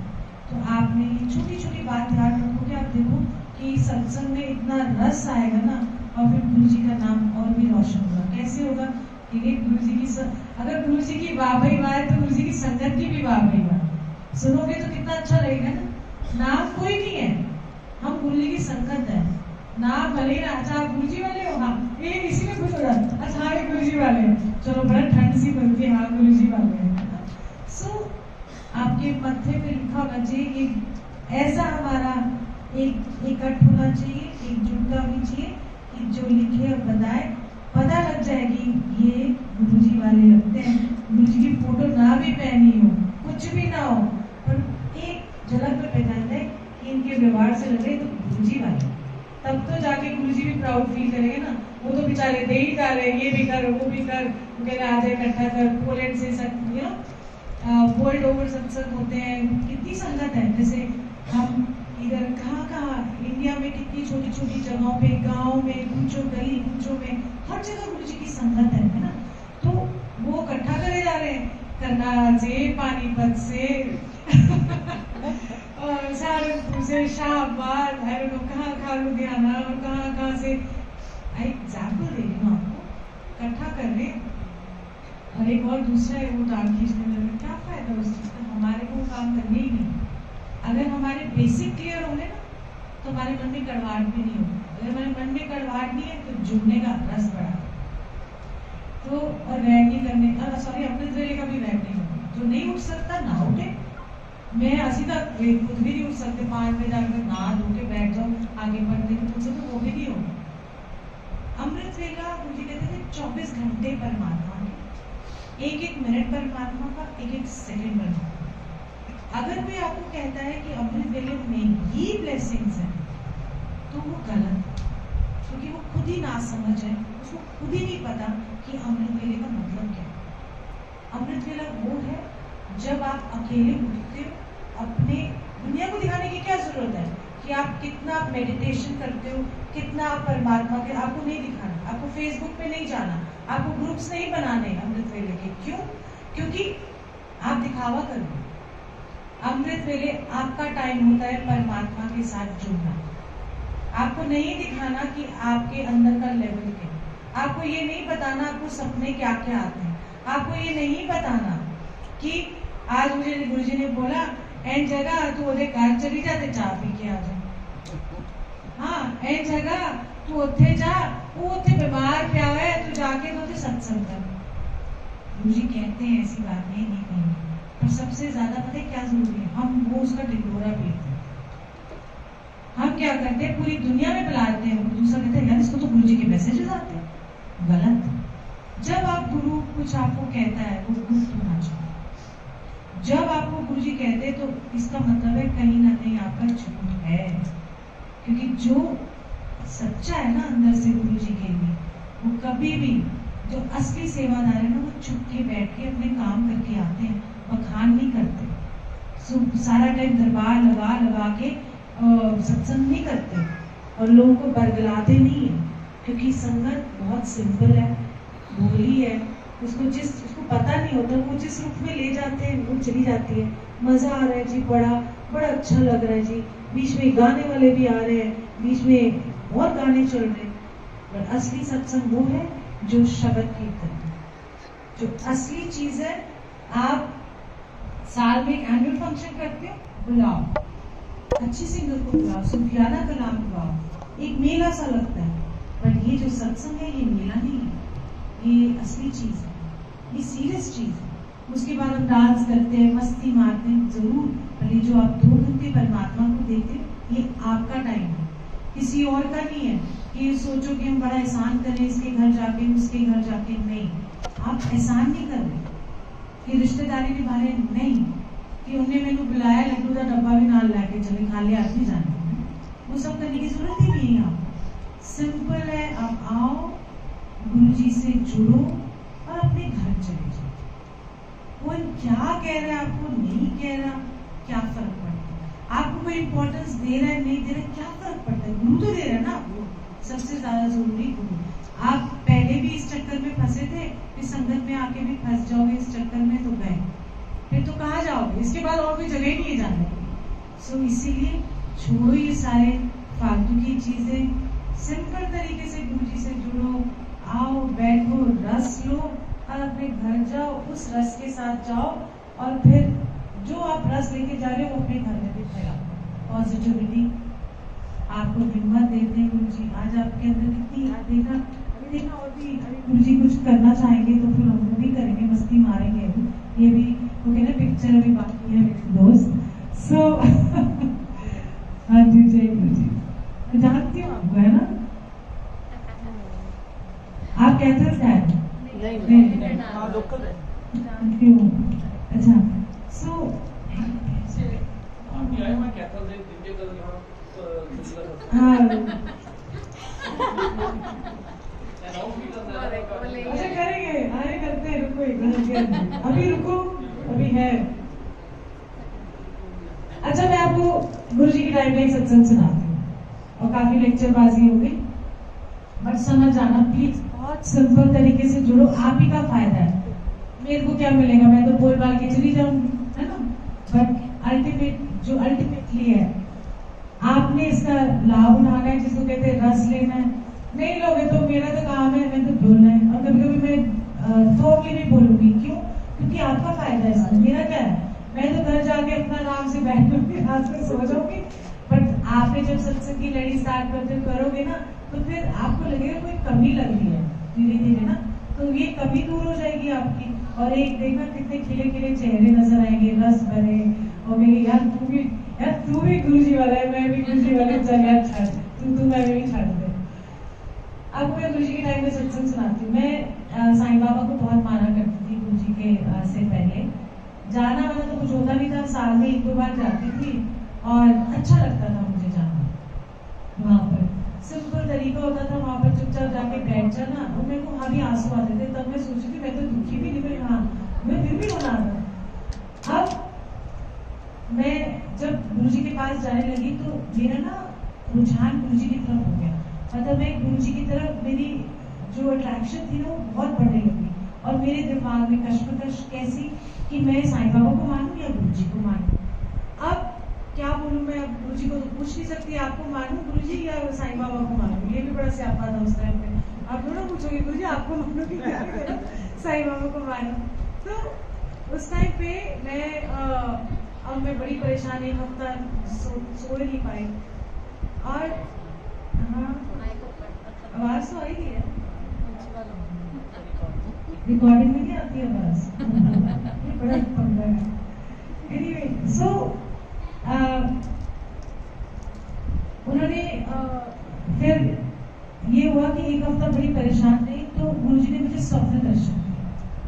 तो आपने ये छोटी छोटी बात ध्यान रखोगे, आप देखो कि सत्संग में इतना रस आएगा ना, और फिर गुरु जी का नाम और भी रोशन होगा। कैसे होगा? गुरु जी की अगर गुरु जी की वाह भाई वाह है, तो गुरु जी की संगत की भी वाह भाई वाह। सुनोगे तो कितना अच्छा लगेगा ना। नाम कोई नहीं है, हम गुरु जी की संगत है। नाम भले ना, अच्छा आप गुरु जी वाले हो, हाँ ये इसी में खुश हो रहा है, अच्छा हाँ गुरु जी वाले हैं, चलो बड़ा ठंड सी बनती है, हाँ गुरु जी वाले हैं। सो आपके मत्थे पे लिखा होना चाहिए, ऐसा हमारा एक इकट्ठ होना चाहिए, एकजुटता होनी चाहिए कि जो लिखे और बताए, पता लग जाएगी ये गुरु जी वाले लगते हैं। गुरु जी की फोटो ना भी पहनी हो, कुछ भी ना हो, पर एक झलक में पहचान जाए कि इनके व्यवहार से लग रहे तो गुरु जी वाले, तब तो जाके गुरु जी भी प्राउड फील करेंगे ना। वो तो बेचारे दे ही जा रहे, ये भी कर वो भी कर, आ जाए इकट्ठा कर, पोलैंड से वर्ल्ड ओवर सत्संग होते हैं, कितनी संगत है। जैसे हम इधर कहाँ इंडिया में कितनी छोटी छोटी जगहों पे, गांव में, कूचों गली कूचों में, हर जगह गुरु जी की संगत है ना। तो वो इकट्ठा करे जा रहे हैं, करनाल से, पानीपत से और सहारनपुर से, शाहबाद, कहाँ लुधियाना और कहाँ से। एग्जाम्पल दे रही हूँ आपको, इकट्ठा कर रहे हैं और एक और दूसरा है वो टांग खींचने लगे, क्या फायदा उस चीज का? हमारे को काम करने ही नहीं। अगर हमारे बेसिक क्लियर होंगे ना, तो हमारे मन में कड़वाहट भी नहीं होगी। अगर हमारे मन में कड़वाहट नहीं है, तो जुड़ने का रस बढ़ा, तो और रैड नहीं करने का, सॉरी अमृत वेले का भी रैड नहीं करना। जो नहीं उठ सकता ना उठे। मैं असी तक खुद भी नहीं उठ सकते, 5 बजे जाकर नहा धो के बैठ जाओ आगे बढ़ने के, मुझसे तो वो भी नहीं होगा। अमृत वेला मुझे कहते थे 24 घंटे परमात्मा के, एक एक मिनट परमात्मा का, एक एक सेकंड परमात्मा। अगर कोई आपको कहता है कि अमृत वेले में ही ब्लेसिंग्स है, तो वो गलत, क्योंकि वो खुद ही ना समझ है, उसको खुद ही नहीं पता कि अमृत वेले का मतलब क्या है। अमृत वेला वो है जब आप अकेले उठते हो, अपने दुनिया को दिखाने की क्या जरूरत है कि आप कितना मेडिटेशन करते हो, कितना आप परमात्मा के, आपको नहीं दिखाना, आपको फेसबुक पे नहीं जाना, आपको ग्रुप्स नहीं बनाने अमृत वेले के। क्यों? क्योंकि आप दिखावा करो। अमृत वेले आपका टाइम होता है परमात्मा के साथ जुड़ना। आपको नहीं दिखाना कि आपके अंदर का लेवल क्या, आपको ये नहीं बताना आपको सपने क्या क्या आते हैं, आपको ये नहीं बताना कि आज मुझे गुरुजी ने बोला एन जगह तू ओदे घर चली जा ते चाह पी के आ जा, हाँ एन जगह तू उत्थे जा, वो उत्थे बीमार पिया है, तू जाके तो उत्थे सत्संग कर। गुरुजी कहते हैं ऐसी बात नहीं कही, पर सबसे ज्यादा पता है क्या जरूरी है? हम वो उसका ढिंढोरा पीते हैं। हम क्या करते हैं, पूरी दुनिया में बुलाते हैं, दूसरा कहते हैं यार इसको तो गुरुजी के मैसेजेस आते हैं। गलत। जब आप गुरु कुछ आपको कहता है वो गुप्त होना चाहिए। जब आपको गुरुजी कहते हैं तो इसका मतलब है कहीं ना कहीं आपका झूठ है, क्योंकि जो सच्चा है ना अंदर से गुरुजी के लिए, वो कभी भी, जो असली सेवादार है ना, वो चुप के बैठ के अपने काम करके आते हैं, बखान नहीं करते। सारा टाइम दरबार लगा के सत्संग नहीं करते और लोगों को बरगलाते नहीं है, क्योंकि संगत बहुत सिंपल है, भोली है। उसको पता नहीं होता, वो जिस रूप में ले जाते हैं वो चली जाती है। मजा आ रहा है जी, बड़ा अच्छा लग रहा है जी, बीच में गाने वाले भी आ रहे हैं, बीच में और गाने चल रहे हैं। पर असली सत्संग वो है जो शब्द कीर्तन, जो असली चीज है। आप साल में एनुअल फंक्शन करते हो, बुलाओ अच्छी सिंगर को, बुलाओ सूफियाना कलाम बुलाओ, एक मेला सा लगता है। पर ये जो सत्संग है ये मेला नहीं है, ये असली चीज है, ये सीरियस चीज है। उसके बाद हम डांस करते हैं, मस्ती मारते हैं जरूर, पर जो आप 2 घंटे परमात्मा को देते हो ये आपका टाइम है, किसी और का नहीं है कि सोचो कि हम बड़ा एहसान करें इसके घर जाके उसके घर जाके। नहीं, आप एहसान नहीं कर रहे कि रिश्तेदारी निभा रहे, नहीं कि उन्हें मैंने बुलाया लड्डू का डब्बा भी नाल लाके चले खाली हाथ नहीं जाना, वो सब करने की जरूरत ही नहीं है। आप सिंपल है, आप आओ गुरु जी से जुड़ो और अपने घर चले जाओ। कोई क्या कह रहा है आपको, नहीं कह रहा, क्या फर्क पड़ता है? आपको कोई इंपॉर्टेंस दे रहा है नहीं दे रहा, क्या फर्क पड़ता है? गुरु तो दे रहा है ना आपको, सबसे ज्यादा जरूरी गुरु। आप पहले भी इस चक्कर में फंसे थे, फिर संगत में आके भी फंस जाओगे इस चक्कर में तो गए, फिर तो कहाँ जाओगे? इसके बाद और कोई जगह ही नहीं है जाने की। सो इसीलिए छोड़ो ये सारे फालतू की चीजें, सिंपल तरीके से गुरु जी से जुड़ो, आओ बैठो, रस लो और अपने घर जाओ, उस रस के साथ जाओ और फिर जो आप रस लेके जा रहे हो अपने घर में भी फैलाओ। पॉजिटिविटी आपको हिम्मत देते हैं गुरु जी। आज आपके अंदर कितनी देखना, अभी देखना और भी गुरु जी कुछ करना चाहेंगे तो फिर हम भी करेंगे, मस्ती मारेंगे अभी। ये भी वो कहना पिक्चर अभी बाकी है मेरे दोस्त। सो हाँ जी, जय गुरु जी। जानती हूँ आपको, है ना? आप कैथल से आए? नहीं, जानती हूँ। अच्छा, सो हाँ अच्छा करेंगे, आए करते हैं, रुको एक मिनट, अभी रुको, अभी है। अच्छा, मैं आपको गुरु जी के टाइम में एक सत्संग सुनाती हूँ और काफी लेक्चरबाजी हो गई, बट समझ जाना प्लीज, बहुत सिंपल तरीके से जुड़ो, आप ही का फायदा है। मेरे को क्या मिलेगा, मैं तो बोल बाल के चली जाऊंगी, है ना? बट अल्टीमेटली है, आपने इसका लाभ उठाना है, जिसको कहते हैं रस लेना है। नहीं लोगे तो मेरा तो काम है, मैं तो बोलना है, और कभी कभी मैं फॉर्मली भी बोलूंगी, क्यों? क्योंकि आपका फायदा है इसमें, मेरा क्या है? मैं तो घर जाके अपना आराम से बैठूंगी, रात में सो जाऊंगी। बट आपने जब सत्संग की लड़ी स्टार्ट करते करोगे ना, तो फिर आपको लगेगा कोई कमी लग रही है धीरे धीरे ना, तो ये कमी दूर हो जाएगी आपकी, और एक देखना कितने खिले खिले चेहरे नजर आएंगे, रस भरे, और यार तू भी गुरु जी वाला है, मैं भी गुरु जी वाला, चल यार छाड़, तू मैं भी छाड़ दे। अब मैं गुरु जी के टाइम में सत्संग सुनाती हूँ। मैं साईं बाबा को बहुत माना करती थी गुरु जी के से पहले। जाना वाला तो कुछ होता नहीं था, साल में 1-2 बार जाती थी और अच्छा लगता था मुझे जाना। वहाँ पर सिंपल तरीका होता था, वहाँ पर चुपचाप जाके बैठ जाना, और मेरे को वहाँ भी आंसू आते थे। तब मैं सोची थी मैं तो दुखी भी नहीं हुई, हाँ मैं फिर भी रोना आता। अब मैं जब गुरु जी के पास जाने लगी तो मेरा ना रुझान गुरु जी की तरफ हो गया, मतलब मैं गुरु जी की तरफ, मेरी जो अट्रैक्शन थी ना वो बहुत बढ़ने लगी, और मेरे दिमाग में कश्मकश कैसी कि मैं साईं बाबा को मानूं या गुरु जी को मानूं। अब क्या बोलूं मैं, अब गुरु जी को तो पूछ नहीं सकती, आपको मानूं गुरु जी या साईं बाबा को मानूं? ये भी बड़ा स्यापा था उस टाइम पे। आप थोड़ा पूछोगे गुरु जी आपको मानूं कि क्या करो, साईं बाबा को मानूं? तो उस टाइम पे अब मैं बड़ी परेशान, 1 हफ्ता सो नहीं पाई। और हाँ, आवाज तो आई है, रिकॉर्डिंग में नहीं आती आवाज, ये बड़ा पंगा है। एनीवे, सो उन्होंने फिर ये हुआ कि 1 हफ्ता बड़ी परेशान रही, तो गुरु जी ने मुझे स्वप्न दर्शन दिए।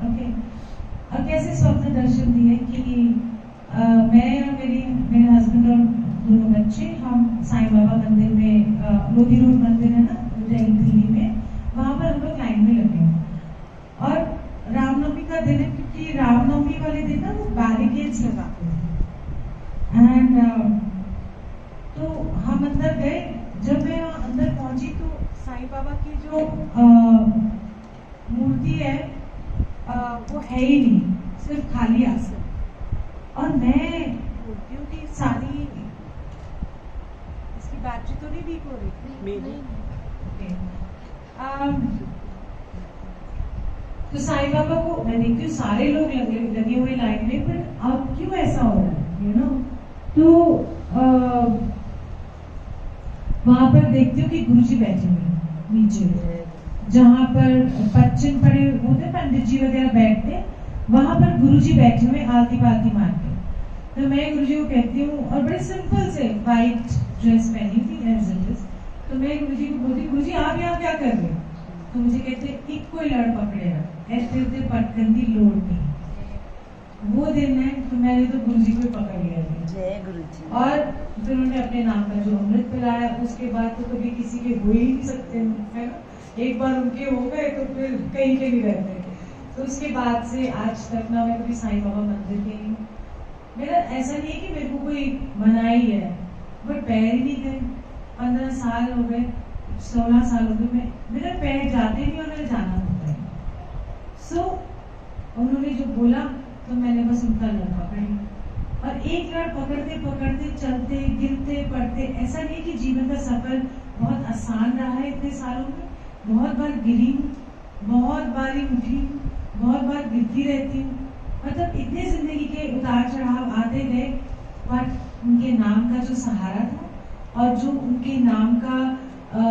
ओके, अब कैसे स्वप्न दर्शन दिए कि मैं और मेरे हस्बैंड और दोनों बच्चे, हम साईं बाबा मंदिर में, लोधी रोड मंदिर है ना दिल्ली में, वहां पर हम लोग लाइन में लगे हैं, और रामनवमी का दिन है, क्योंकि रामनवमी वाले दिन ना वो बैरिकेड्स लगाते हैं। एंड तो हम अंदर गए, जब मैं अंदर पहुंची तो साईं बाबा की जो मूर्ति है वो है ही नहीं, सिर्फ खाली आसन। और मैं मूर्तियों की सारी, इसकी बैटरी तो नहीं वीक हो रही? तो साईं बाबा को मैं देखती हूँ सारे लोग लगे हुए लाइन में, पर अब क्यों ऐसा हो रहा है, यू नो? तो वहां पर देखती हूँ कि गुरुजी बैठे हुए नीचे, जहाँ पर पच्चिन पड़े होते, पंडित जी वगैरह बैठते, वहां पर गुरुजी बैठे हुए आरती पारती मार के। तो मैं गुरुजी को कहती हूँ, और बड़े सिंपल से वाइट ड्रेस पहनी थी एज इट इज, तो मैं गुरुजी को बोलती, गुरुजी आप यहाँ क्या कर रहे हो? तो मुझे कहते एक कोई लड़ पकड़ेगा ऐसे पटकंदी लोड नहीं। वो दिन है तो मैंने तो गुरुजी को पकड़ लिया था। जय गुरुजी। और फिर उन्होंने अपने नाम का जो अमृत पिलाया, उसके बाद तो कभी किसी के हो ही नहीं सकते, है ना? एक बार उनके हो गए तो फिर कहीं के नहीं रहते। तो उसके बाद से आज तक ना मैं कभी साईं बाबा मंदिर गई हूँ। मेरा ऐसा नहीं है कि मेरे को कोई मना ही है, बट पैर ही नहीं गए। 15 साल हो गए, 16 साल हो गए, मेरा पैर जाते नहीं और मेरा जाना होता है। सो उन्होंने जो बोला तो मैंने बस उनका लड़ पकड़ी, और एक लड़ पकड़ते पकड़ते चलते गिरते पड़ते, ऐसा नहीं कि जीवन का सफर बहुत आसान रहा है इतने सालों में। बहुत बार गिरी हूँ, बहुत बार ही उठी हूँ, बहुत बार गिरती रहती हूँ। मतलब इतने जिंदगी के उतार चढ़ाव आते गए, बट उनके नाम का जो सहारा था और जो उनके नाम का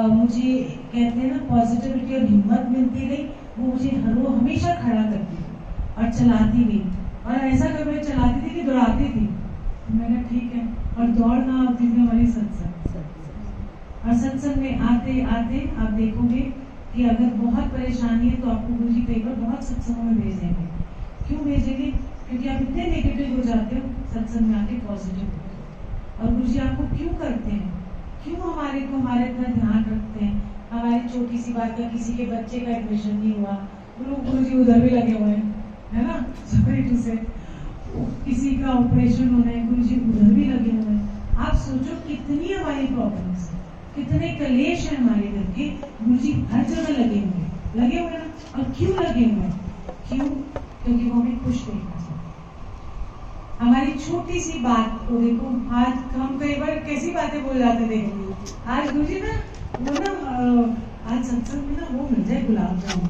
मुझे कहते हैं ना पॉजिटिविटी और हिम्मत मिलती गई, वो मुझे हमेशा खड़ा करती थी और चलाती गई। और ऐसा कभी चलाती थी कि दौड़ाती थी। मैंने ठीक है, और दौड़ना होती थी हमारी सत्संग। और सत्संग में आते आते आप देखोगे कि अगर बहुत परेशानी है तो आपको गुरुजी कई बार बहुत सत्संगों में भेज देंगे। क्यों भेजेंगे? क्योंकि आप इतने नेगेटिव हो जाते हो, सत्संग में आके पॉजिटिव होते हो। और गुरुजी आपको क्यों करते हैं? क्यों हमारा इतना ध्यान रखते हैं? हमारी छोटी सी बात का, किसी के बच्चे का एडमिशन नहीं हुआ, गुरुजी उधर भी लगे हुए हैं, है ना? सॉरी से किसी का ऑपरेशन होना है, गुरुजी उधर भी लगे हुए हैं। आप सोचो कितनी हमारी प्रॉब्लम्स है, कितने कलेश है हमारे घर के, गुरुजी हर जगह लगे हुए ना। और क्यों लगे हुए? क्यों? क्योंकि वो हमें खुश देखना चाहते। हमारी छोटी सी बात को देखो, आज हम कई बार कैसी बातें बोल जाते थे। आज गुरुजी ना वो ना आज सत्संग में ना वो मिल जाए गुलाब जामुन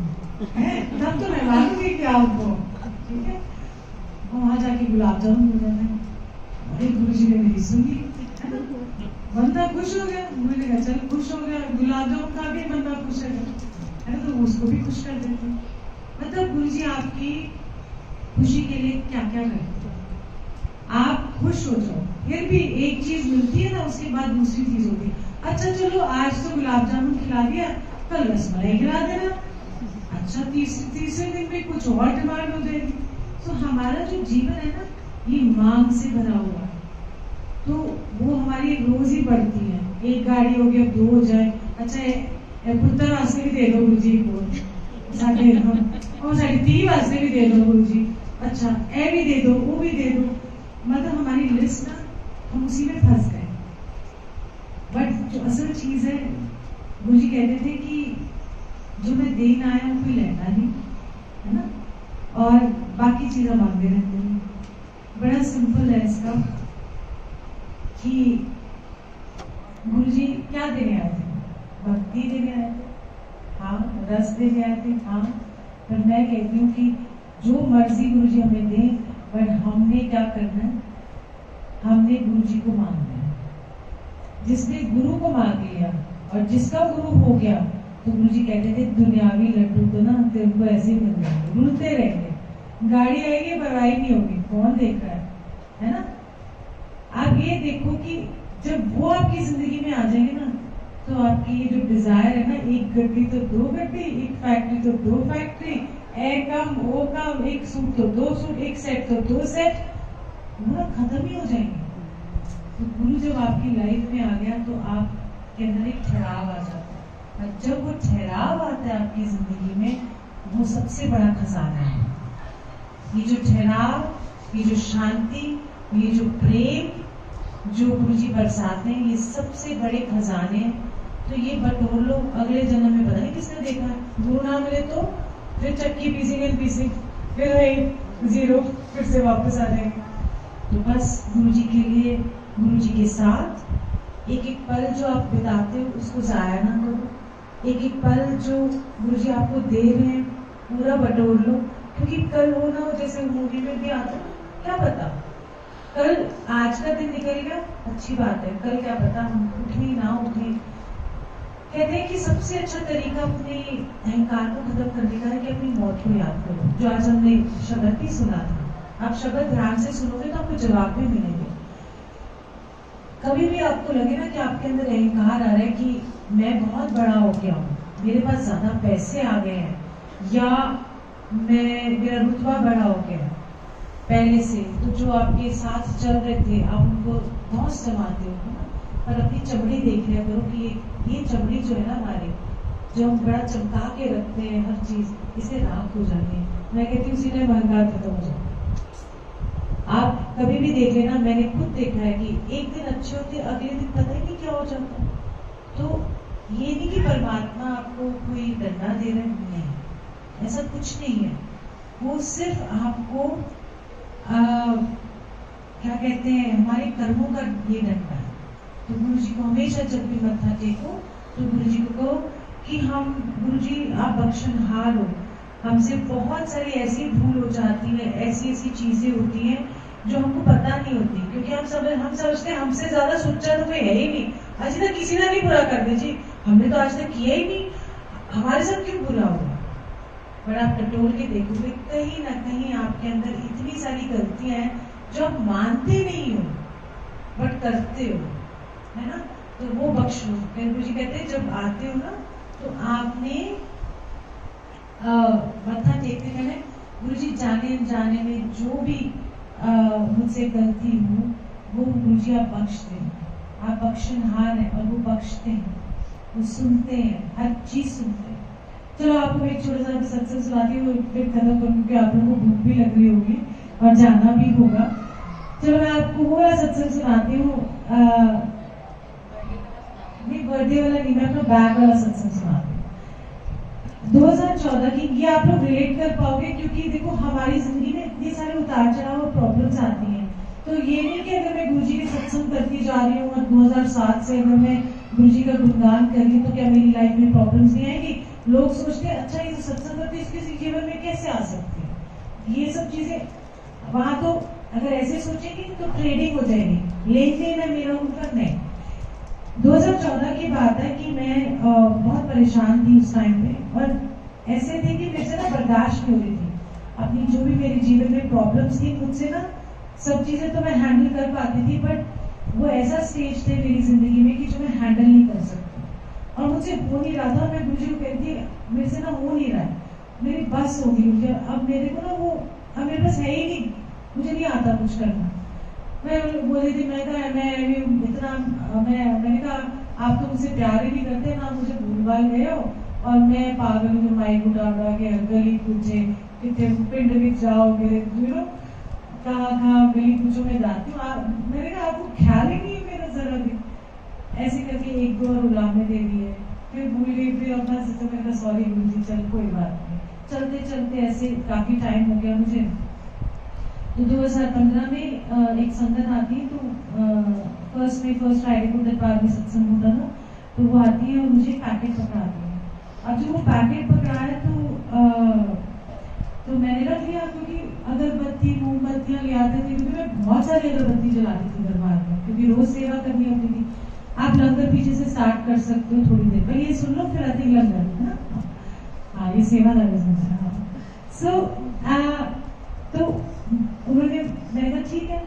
है, तब तो मैं मानूंगी कि आपको, ठीक है? वहां जाके गुलाब जामुन मिल जाते हैं। अरे गुरुजी ने मेरी सुनी, है ना? बंदा खुश हो गया, मैंने कहा चल खुश हो गया, गुलाब जामुन खा के बंदा खुश है ना? तो उसको भी खुश कर देते। मतलब गुरुजी आपकी खुशी के लिए क्या क्या करते हैं? आप खुश हो जाओ, फिर भी एक चीज मिलती है ना, उसके बाद दूसरी चीज होती है। अच्छा चलो आज तो गुलाब जामुन खिला दिया, कल रसमलाई खिला देना। अच्छा तीसरे दिन में कुछ और डिमांड हो जाएगी। तो हमारा जो जीवन है ना, ये मांग से भरा हुआ है, तो वो हमारी रोज ही बढ़ती है। एक गाड़ी हो गई, अब 2 हो जाए। अच्छा पुत्र वास्ते भी दे दो गुरुजी को, साढ़े और 3:30 वास्ते भी दे दो गुरुजी। अच्छा ए भी दे दो, वो भी दे दो। मतलब हमारी लिस्ट ना, हम उसी में फंस गए। बट जो असल चीज है, गुरुजी कहते थे कि जो मैं देन आया हूँ कोई लेना नहीं, है ना? और बाकी चीजें मांगते रहते हैं। बड़ा सिंपल है इसका कि गुरुजी क्या देने आए थे? भक्ति देने आए थे, हाँ। रस देने आए थे, हाँ। पर मैं कहती हूँ कि जो मर्जी गुरुजी हमें दें, बट हमने क्या करना है? हमने गुरुजी को मांगना है। जिसने गुरु को मांग लिया और जिसका गुरु हो गया, तो गुरुजी कहते थे दुनियावी लड्डू तो ना तेरे को ऐसे ही मिल जाएंगे, रुलते रहेंगे, गाड़ी आएगी परवाही नहीं होगी, कौन देख रहा है ना? आप ये देखो कि जब वो आपकी जिंदगी में आ जाएंगे ना, तो आपकी ये जो डिजायर है ना, एक गड्डी तो 2 गड्डी, एक फैक्ट्री तो 2 फैक्ट्री, ए कम ओ कम, एक सूट तो 2 सूट, एक सेट तो 2 सेट, पूरा खत्म ही हो जाएंगे। तो गुरु जब आपकी लाइफ में आ गया, तो आपके अंदर एक ठहराव आ जाता है, और जब वो ठहराव आता है आपकी जिंदगी में, वो सबसे बड़ा खजाना है। ये जो ठहराव, ये जो शांति, ये जो प्रेम जो गुरुजी बरसाते हैं, ये सबसे बड़े खजाने हैं। तो ये बटोर लो, अगले जन्म में पता नहीं किसने देखा है, गुरु ना मिले तो फिर चक्की पीसी फिर वही 0, फिर से वापस आ जाएंगे। तो बस गुरुजी के लिए, गुरुजी के साथ एक एक पल जो आप बिताते हो उसको जाया ना करो। एक एक पल जो गुरुजी आपको दे रहे हैं पूरा बटोर लो, क्योंकि कल हो ना हो, जैसे मूवी में भी आता है, क्या पता कल, आज का दिन निकल गया अच्छी बात है, कल क्या पता हम उठे ना उठे। कहते हैं कि सबसे अच्छा तरीका अपने अहंकार को खत्म करने का है कि अपनी मौत को याद करो, जो आज हमने शब्द भी सुना था। आप शब्द ध्यान से सुनोगे तो आपको जवाब भी मिलेंगे। कभी भी आपको लगे ना कि आपके अंदर अहंकार आ रहा है कि मैं बहुत बड़ा हो गया हूँ, मेरे पास ज्यादा पैसे आ गए हैं, या मेरा रुतबा बड़ा हो गया है पहले से, तो जो आपके साथ चल रहे थे आप उनको धौंस जमाते हो ना, पर अपनी चमड़ी देख लिया करो कि ये चमड़ी जो है ना हमारी, जो हम बड़ा चमका के रखते हैं हर चीज, इसे राख हो जानी है। मैं कहती हूँ उसी टाइम अहंकार खत्म हो जाए। आप कभी भी देख लेना, मैंने खुद देखा है कि एक दिन अच्छे होते अगले दिन पता ही नहीं क्या हो जाता। तो ये नहीं कि परमात्मा आपको कोई डंडा दे रहे हैं, ऐसा कुछ नहीं है। वो सिर्फ आपको क्या कहते हैं, हमारे कर्मों का ये डंडा है। तो गुरु जी को हमेशा जब भी मत्था टेको तो गुरु जी को कहो कि हम, गुरु जी आप बख्शनहार हो, हमसे बहुत सारी ऐसी भूल हो जाती है, ऐसी ऐसी चीजें होती हैं जो हमको पता नहीं होती, क्योंकि हम समझते हैं हमसे ज्यादा सोचा तो कोई है ही नहीं, आज तक किसी ने नहीं बुरा कर दिया जी, हमने तो आज तक किया ही नहीं, हमारे साथ क्यों बुरा हुआ। पर आप टटोल के देखोगे कहीं ना कहीं आपके अंदर इतनी सारी गलतियां हैं जो आप मानते नहीं हो बट करते हो, है ना। तो वो बख्शो। गुरु जी कहते हैं जब आते हो ना तो आपने मत्था टेकते कहना, गुरु जी जाने अनजाने में जो भी मुझसे गलती हो वो गुरु जी आप बख्श दें। आप बख्शनहार हैं और वो बख्शते हैं, वो सुनते हैं, हर चीज सुनते हैं। चलो आपको एक छोटा सा सत्संग सुनाती हूँ, फिर खत्म करूँ क्योंकि आप लोगों को भूख भी लग रही होगी और जाना भी होगा। चलो मैं आपको वो वाला सत्संग सुनाती हूँ, नहीं बर्थडे वाला नहीं, मैं अपना बैग वाला सत्संग सुनाती हूँ 2014 की। ये आप लोग रिलेट कर पाओगे क्योंकि देखो हमारी जिंदगी में इतने सारे उतार चढ़ाव और प्रॉब्लम्स आती हैं। तो ये नहीं कि अगर मैं गुरुजी के सत्संग करती जा रही हूँ और 2007 से अगर मैं गुरुजी का गुणगान कर रही हूँ तो क्या मेरी लाइफ में प्रॉब्लम्स नहीं आएगी। लोग सोचते हैं अच्छा ये सत्संग करते इसके जीवन में कैसे आ सकती है, ये सब चीजें वहां तो अगर ऐसे सोचेंगे तो ट्रेडिंग हो जाएगी, लेन देन है मेरा उनका नहीं। 2014 की बात है कि मैं बहुत परेशान थी उस टाइम पे और ऐसे थे कि मेरे से ना बर्दाश्त नहीं हो रही थी अपनी जो भी मेरे जीवन में प्रॉब्लम्स थी, मुझसे ना सब चीजें तो मैं हैंडल कर पाती थी बट वो ऐसा स्टेज थे मेरी जिंदगी में कि जो मैं हैंडल नहीं कर सकती और मुझे हो नहीं रहा था। मैं गुरु जी को कहती मेरे से ना हो नहीं रहा है, मेरी बस हो गई, अब मेरे को ना वो अब मेरे पास है ही नहीं, मुझे नहीं आता कुछ करना। मैं बोली थी, मैं कहा मैंने कहा आप तो मुझसे प्यार ही नहीं करते ना, मुझे भूल भाल गए हो और मैं पागल हूँ माइक उठा उठा के गली पूछे कितने पिंड में जाओगे, कहाँ गली पूछो में जाती हूँ। मैंने कहा आपको ख्याल ही नहीं है मेरा जरा भी। ऐसे करके एक दो और उलामे दे दिए, फिर भूल गई, फिर अपना सिस्टम में सॉरी गुरु जी चल कोई बात नहीं। चलते चलते ऐसे काफी टाइम हो गया मुझे। तो 2015 में एक संगत आती है, तो फर्स्ट फ्राइडे को दरबार में सत्संग होता था, तो वो आती है और मुझे पैकेट पकड़ाती है। अब जो वो पैकेट पकड़ा है तो मैंने रख लिया क्योंकि अगरबत्ती मोमबत्तियां ले आते थे, क्योंकि मैं बहुत सारी अगरबत्ती जलाती थी दरबार में क्योंकि रोज सेवा करनी होती थी। आप लंगर पीछे से स्टार्ट कर सकते हो थोड़ी देर पर, ये सुन लो फिर आती लंगर है ना। हाँ ये सेवा लगा सो तो उन्होंने, मैंने कहा ठीक है।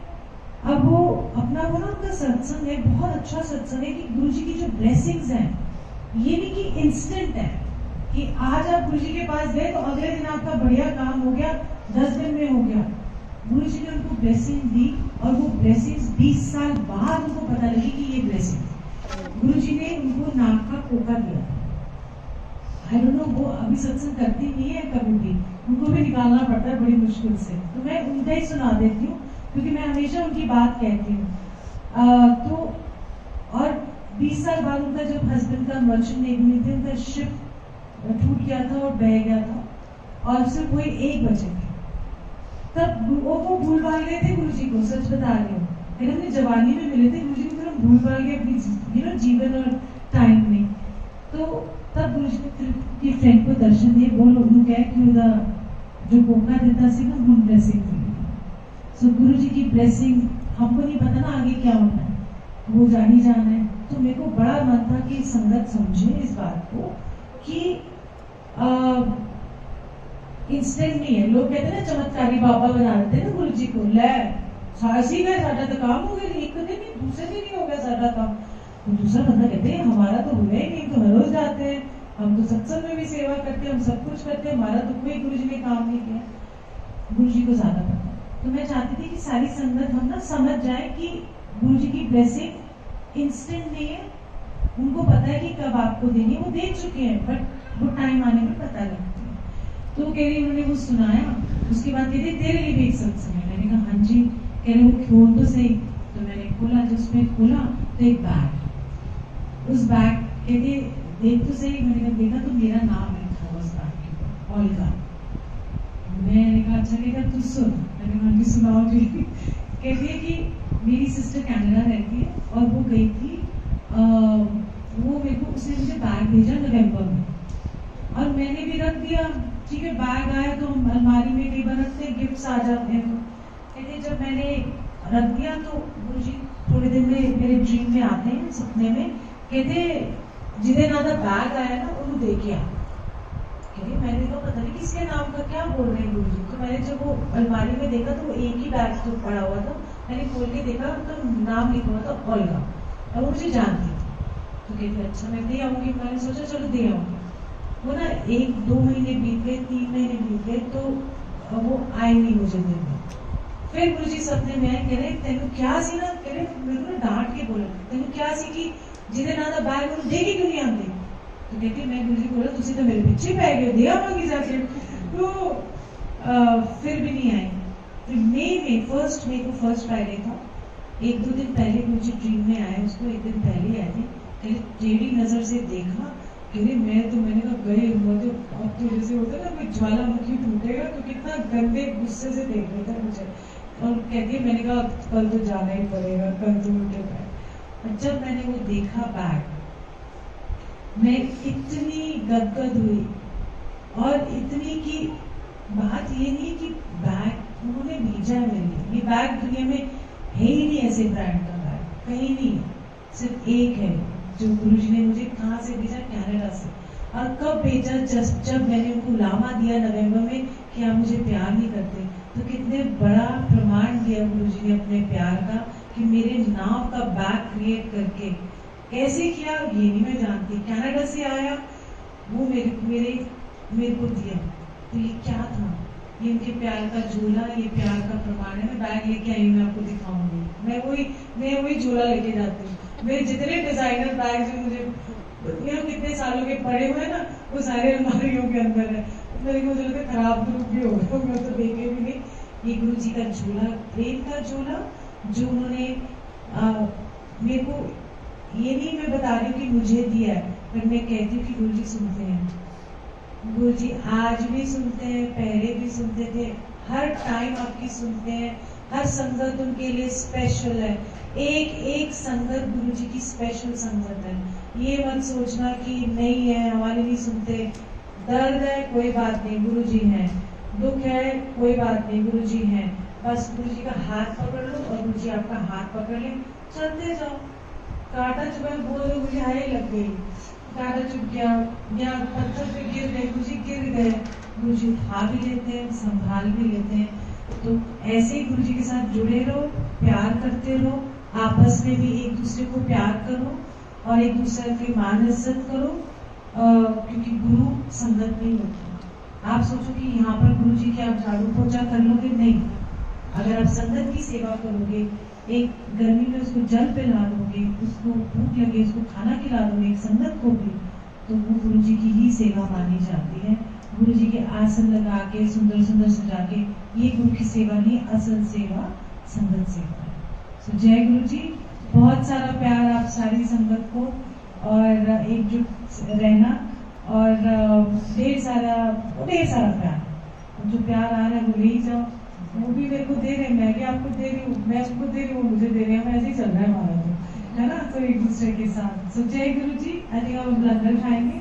अब वो अपना वो ना उनका सत्संग है, बहुत अच्छा सत्संग है कि गुरु जी की जो ब्लेसिंग्स हैं ये नहीं कि इंस्टेंट है कि आज आप गुरु जी के पास गए तो अगले दिन आपका बढ़िया काम हो गया, 10 दिन में हो गया। गुरु जी ने उनको ब्लेसिंग दी और वो ब्लेसिंग्स 20 साल बाद उनको पता लगी कि ये ब्लेसिंग गुरु जी ने उनको नाक का कोका दिया। आई डोंट नो, वो अभी सत्संग करती नहीं है कभी भी, उनको भी निकालना पड़ता है बड़ी मुश्किल से, तो मैं उनका ही सुना देती हूँ क्योंकि मैं हमेशा उनकी बात कहती हूँ। तो और 20 साल बाद उनका जब हस्बैंड का मर्चेंट नेवी थे, उनका शिप टूट गया था और बह गया था और सिर्फ वही 1 बचे थे, तब वो भूल भाल गए थे गुरु जी को, सच बता रही हूँ। फिर हमने जवानी में मिले थे गुरु जी को, फिर हम भूल भाल गए अपनी जीवन और टाइम में। तो तब गुरु जी ने फ्रेंड को दर्शन दिए, बोलो उन्होंने कहा कि जो कोका देता सी ना हम ब्लेसिंग दी। सो गुरु जी की ब्लेसिंग हमको नहीं पता ना आगे क्या होना है, वो जानी जाना है। तो मेरे को बड़ा मन था कि सारी संगत समझे इस बात को कि इंस्टेंट नहीं है। लोग कहते हैं ना चमत्कारी बाबा बना देते हैं ना गुरु जी को, ले सासी गए साडा तो काम हो गया, एक दिन नहीं दूसरे दिन नहीं हो गया साडा काम। तो दूसरा बंदा कहते हैं हमारा तो हुआ ही नहीं, तो हर रोज जाते हैं, हम तो सत्संग में भी सेवा करते हैं, हम सब कुछ करते हैं, हमारा तो कोई गुरु जी ने काम नहीं किया। गुरु जी को ज्यादा पता है। तो मैं चाहती थी कि सारी संगत हम ना समझ जाए कि गुरु जी की ब्लेसिंग इंस्टेंट नहीं है, उनको पता है कि कब आपको देनी है, वो दे चुके हैं, बट वो टाइम आने में पता लगती है। तो कह रही उन्होंने वो सुनाया, उसके बाद कहते तेरे लिए भी एक सत्संग है। मैंने कहा हाँ जी। कह रहे वो खोल तो सही। तो मैंने खोला, जो उसमें खोला तो एक बैग, उस बैग कहते देख तो सही। मैंने कहा देखा तो मेरा नाम लिखा हुआ उस बैग के ऊपर, ओल्गा। मैंने कहा अच्छा कहता तू सुन। मैंने कहा जी सुनाओ जी। कहती है कि मेरी सिस्टर कनाडा रहती है और वो गई थी, वो मेरे को उसने मुझे बैग भेजा नवंबर में और मैंने भी रख दिया। ठीक है, बैग आया तो हम अलमारी में कई बार रखते हैं, गिफ्ट्स आ जाते हैं। तो कहते जब मैंने रख दिया तो गुरुजी थोड़े दिन में मेरे ड्रीम में आते हैं, सपने में। कहते जिदे ना था बैग आया ना उन्हें दे के आ। मैंने कहा पता नहीं किसके नाम का क्या बोल रहे हैं गुरुजी। तो मैंने जब वो अलमारी में देखा तो वो एक ही बैग तो पड़ा हुआ था। मैंने खोल के देखा तो नाम लिखा हुआ था ओल्गा, और वो मुझे जानती थी। तो कहती अच्छा मैं दे आऊंगी। मैंने सोचा चलो दे आऊंगी। वो ना 1-2 महीने बीत गए, 3 महीने बीत गए, तो वो आए नहीं मुझे देने। फिर गुरुजी सपने में आए, कह रहे तेन क्या सी ना, कह रहे मेरे को डांट के बोला तेन क्या सी कि जिदे ना था बैग उन्हें दे के क्यों नहीं आते। तो कहती मैं गुरुजी बोला तुसी तो मेरे पीछे पै गए, दे आवांगी जाके। तो फिर भी नहीं आए। फिर मई में 1 मई को फर्स्ट फ्राइडे था, 1-2 दिन पहले मुझे ड्रीम में आए, उसको 1 दिन पहले आए थे। कहते टेढ़ी नजर से देखा, कहते मैंने कहा गए हुआ तो अब तो जैसे होता है ना कोई ज्वालामुखी टूटेगा, तो कितना गंदे गुस्से से देख रहा था मुझे। और कहती है मैंने कहा कल तो जाना ही पड़ेगा, कल तो उठे पाए। और जब मैंने वो देखा बैग, मैं इतनी गदगद हुई, और इतनी की बात ये नहीं कि बैग उन्होंने भेजा है मेरे लिए। ये बैग दुनिया में है ही नहीं ऐसे ब्रांड का बैग, कहीं नहीं, सिर्फ एक है जो गुरुजी ने मुझे कहाँ से भेजा, कनाडा से। और कब भेजा, जब मैंने उनको लामा दिया नवंबर में कि आप मुझे प्यार नहीं करते, तो कितने बड़ा प्रमाण दिया गुरुजी ने अपने प्यार का कि मेरे नाम का बैग क्रिएट करके। कैसे किया ये नहीं मैं जानती, कनाडा से आया वो मेरे को दिया। तो ये क्या था, ये इनके प्यार का झोला, ये प्यार का प्रमाण है। मैं बैग लेके आई हूँ, मैं आपको दिखाऊंगी। मैं वही झोला लेके जाती हूँ। मेरे जितने डिजाइनर बैग जो मुझे यहाँ कितने सालों के पड़े हुए ना, वो सारे अलमारियों के अंदर है। मेरे को मुझे खराब तो भी हो गया, मैं तो देखे भी नहीं। ये गुरु जी का झोला, प्रेम का झोला, जो उन्होंने मेरे को, ये नहीं मैं बता रही हूँ कि मुझे दिया है, पर मैं कहती हूँ कि गुरु जी सुनते हैं। गुरु जी आज भी सुनते हैं, पहले भी सुनते थे, हर टाइम आपकी सुनते हैं। हर संगत उनके लिए स्पेशल है। एक संगत गुरु जी की स्पेशल संगत है। ये मत सोचना कि नहीं है, हमारे नहीं सुनते। दर्द है कोई बात नहीं, गुरु जी हैं। दुख है कोई बात नहीं, गुरु जी हैं। बस गुरु जी का हाथ पकड़ लो और गुरु जी आपका हाथ पकड़ ले, चलते जाओ। कांटा चुभा बोल दो मुझे हाय लग गई, कांटा चुभ गया या पत्थर पे गिर गए, गुरु जी गिर गए, गुरु जी उठा भी लेते हैं, संभाल भी लेते हैं। तो ऐसे ही गुरु जी के साथ जुड़े रहो, प्यार करते रहो, आपस में भी एक दूसरे को प्यार करो और एक दूसरे की मान इज्जत करो, क्योंकि गुरु संगत नहीं होता। आप सोचो कि यहाँ पर गुरु जी के आप झाड़ू पोछा कर लोगे, नहीं। अगर आप संगत की सेवा करोगे, एक गर्मी में उसको जल पिला दोगे, उसको भूख लगे उसको खाना खिला दोगे, एक संगत को भी, तो वो गुरु जी की ही सेवा मानी जाती है। गुरु जी के आसन लगा के सुंदर सुंदर सजा के, ये गुरु की सेवा नहीं, असल सेवा संगत सेवा है। सो जय गुरु जी। बहुत सारा प्यार आप सारी संगत को, और एकजुट रहना, और ढेर सारा प्यार। जो प्यार आ रहा है वो ले ही जाओ। वो भी मेरे को दे रहे हैं, मैं भी आपको दे रही हूँ, मैं उनको दे रही हूँ, मुझे दे रहे हैं। ऐसे ही चल रहा है हमारा, तो है ना। तो एक दूसरे के साथ। सो जय गुरु जी। आज हम लंगर खाएंगे।